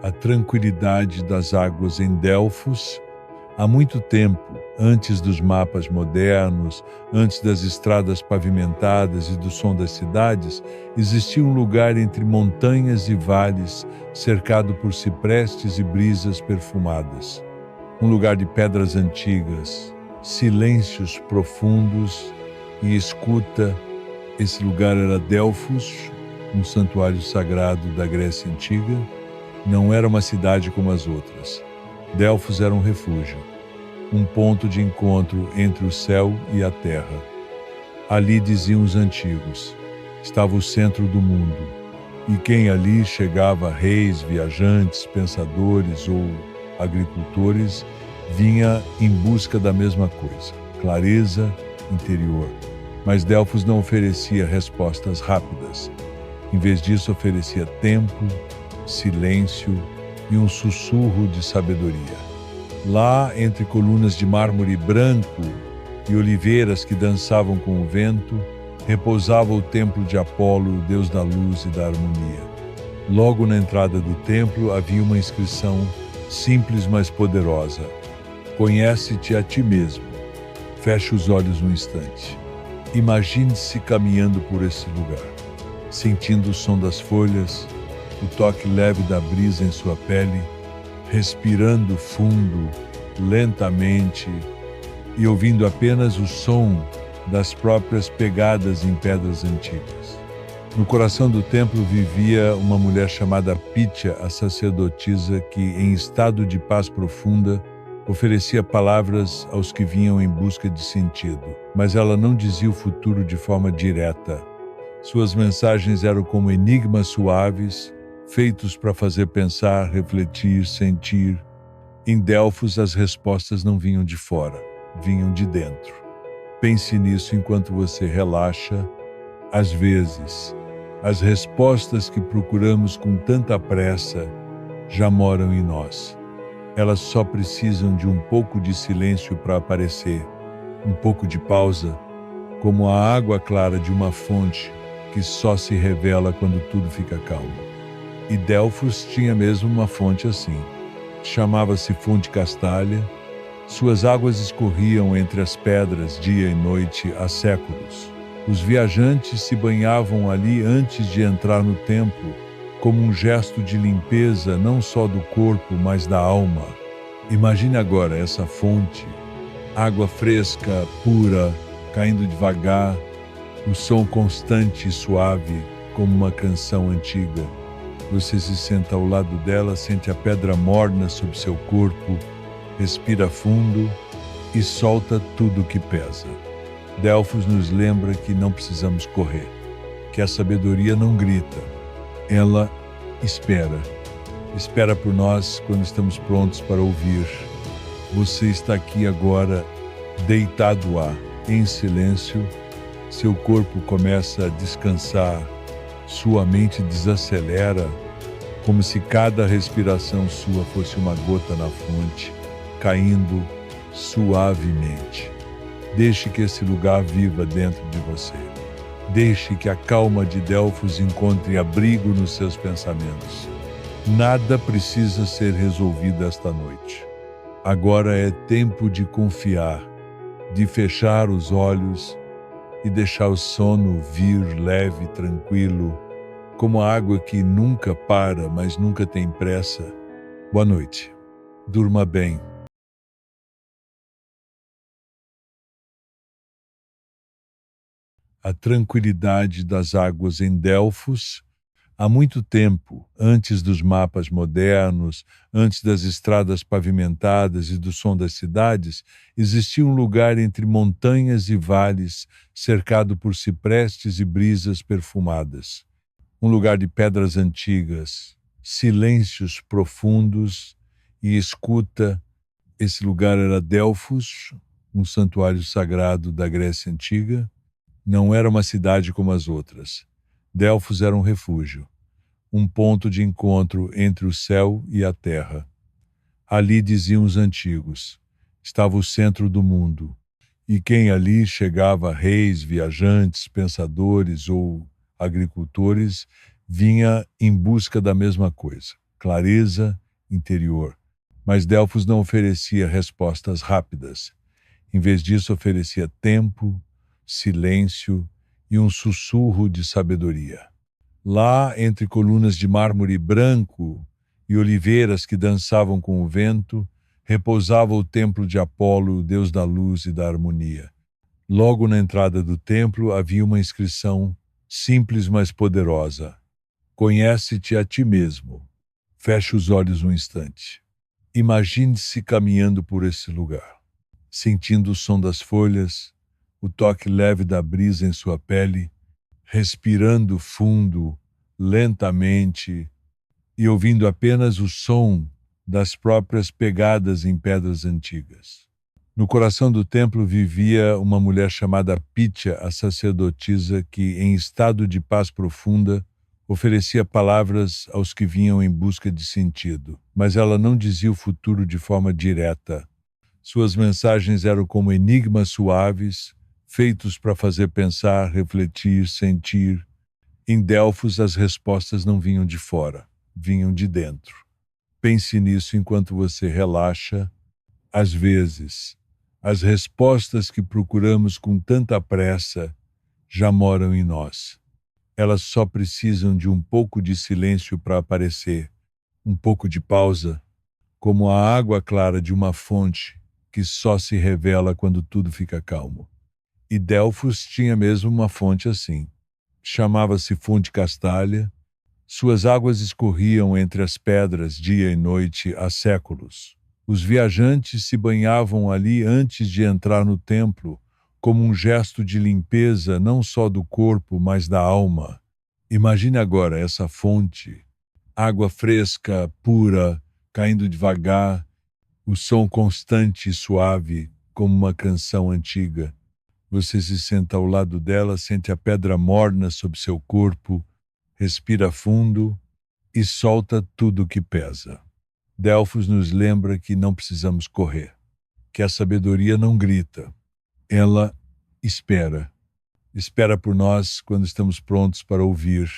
A tranquilidade das águas em Delfos. Há muito tempo, antes dos mapas modernos, antes das estradas pavimentadas e do som das cidades, existia um lugar entre montanhas e vales, cercado por ciprestes e brisas perfumadas. Um lugar de pedras antigas, silêncios profundos e escuta. Esse lugar era Delfos, um santuário sagrado da Grécia Antiga. Não era uma cidade como as outras. Delfos era um refúgio, um ponto de encontro entre o céu e a terra. Ali, diziam os antigos, estava o centro do mundo, e quem ali chegava, reis, viajantes, pensadores ou agricultores, vinha em busca da mesma coisa, clareza interior. Mas Delfos não oferecia respostas rápidas. Em vez disso, oferecia tempo, silêncio e um sussurro de sabedoria. Lá, entre colunas de mármore branco e oliveiras que dançavam com o vento, repousava o templo de Apolo, o deus da luz e da harmonia. Logo na entrada do templo havia uma inscrição simples, mas poderosa: conhece-te a ti mesmo. Feche os olhos um instante. Imagine-se caminhando por esse lugar, sentindo o som das folhas, o toque leve da brisa em sua pele, respirando fundo, lentamente, e ouvindo apenas o som das próprias pegadas em pedras antigas. No coração do templo vivia uma mulher chamada Pitya, a sacerdotisa que, em estado de paz profunda, oferecia palavras aos que vinham em busca de sentido, mas ela não dizia o futuro de forma direta. Suas mensagens eram como enigmas suaves, feitos para fazer pensar, refletir, sentir. Em Delfos, as respostas não vinham de fora, vinham de dentro. Pense nisso enquanto você relaxa. Às vezes, as respostas que procuramos com tanta pressa já moram em nós. Elas só precisam de um pouco de silêncio para aparecer, um pouco de pausa, como a água clara de uma fonte que só se revela quando tudo fica calmo. E Delfos tinha mesmo uma fonte assim. Chamava-se Fonte Castalha. Suas águas escorriam entre as pedras dia e noite há séculos. Os viajantes se banhavam ali antes de entrar no templo, como um gesto de limpeza não só do corpo, mas da alma. Imagine agora essa fonte, água fresca, pura, caindo devagar, o som constante e suave, como uma canção antiga. Você se senta ao lado dela, sente a pedra morna sob seu corpo, respira fundo e solta tudo que pesa. Delfos nos lembra que não precisamos correr, que a sabedoria não grita, ela espera. Espera por nós quando estamos prontos para ouvir. Você está aqui agora, deitado lá, em silêncio. Seu corpo começa a descansar, sua mente desacelera, como se cada respiração sua fosse uma gota na fonte, caindo suavemente. Deixe que esse lugar viva dentro de você. Deixe que a calma de Delfos encontre abrigo nos seus pensamentos. Nada precisa ser resolvido esta noite. Agora é tempo de confiar, de fechar os olhos e deixar o sono vir leve, tranquilo, como a água que nunca para, mas nunca tem pressa. Boa noite. Durma bem. A tranquilidade das águas em Delfos. Há muito tempo, antes dos mapas modernos, antes das estradas pavimentadas e do som das cidades, existia um lugar entre montanhas e vales, cercado por ciprestes e brisas perfumadas. Um lugar de pedras antigas, silêncios profundos e escuta. Esse lugar era Delfos, um santuário sagrado da Grécia Antiga. Não era uma cidade como as outras. Delfos era um refúgio, um ponto de encontro entre o céu e a terra. Ali, diziam os antigos, estava o centro do mundo, e quem ali chegava, reis, viajantes, pensadores ou agricultores, vinha em busca da mesma coisa, clareza interior. Mas Delfos não oferecia respostas rápidas. Em vez disso, oferecia tempo, silêncio e um sussurro de sabedoria. Lá, entre colunas de mármore branco e oliveiras que dançavam com o vento, repousava o templo de Apolo, o deus da luz e da harmonia. Logo na entrada do templo havia uma inscrição simples, mas poderosa: Conhece-te a ti mesmo. Feche os olhos um instante. Imagine-se caminhando por esse lugar, sentindo o som das folhas, o toque leve da brisa em sua pele, respirando fundo, lentamente, e ouvindo apenas o som das próprias pegadas em pedras antigas. No coração do templo vivia uma mulher chamada Pitya, a sacerdotisa, que, em estado de paz profunda, oferecia palavras aos que vinham em busca de sentido. Mas ela não dizia o futuro de forma direta. Suas mensagens eram como enigmas suaves, feitos para fazer pensar, refletir, sentir. Em Delfos, as respostas não vinham de fora, vinham de dentro. Pense nisso enquanto você relaxa. Às vezes, as respostas que procuramos com tanta pressa já moram em nós. Elas só precisam de um pouco de silêncio para aparecer, um pouco de pausa, como a água clara de uma fonte que só se revela quando tudo fica calmo. E Delfos tinha mesmo uma fonte assim. Chamava-se Fonte Castalha. Suas águas escorriam entre as pedras dia e noite há séculos. Os viajantes se banhavam ali antes de entrar no templo, como um gesto de limpeza não só do corpo, mas da alma. Imagine agora essa fonte, água fresca, pura, caindo devagar, o som constante e suave, como uma canção antiga. Você se senta ao lado dela, sente a pedra morna sob seu corpo, respira fundo e solta tudo que pesa. Delfos nos lembra que não precisamos correr, que a sabedoria não grita. Ela espera. Espera por nós quando estamos prontos para ouvir.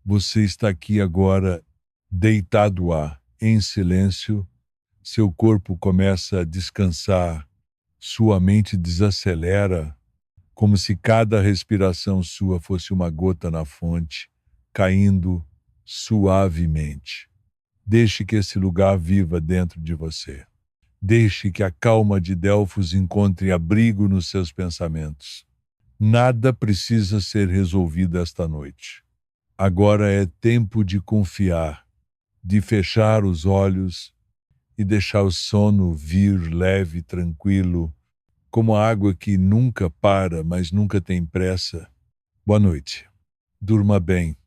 Você está aqui agora, deitado em silêncio. Seu corpo começa a descansar. Sua mente desacelera, como se cada respiração sua fosse uma gota na fonte, caindo suavemente. Deixe que esse lugar viva dentro de você. Deixe que a calma de Delfos encontre abrigo nos seus pensamentos. Nada precisa ser resolvido esta noite. Agora é tempo de confiar, de fechar os olhos e deixar o sono vir leve, tranquilo, como a água que nunca para, mas nunca tem pressa. Boa noite. Durma bem.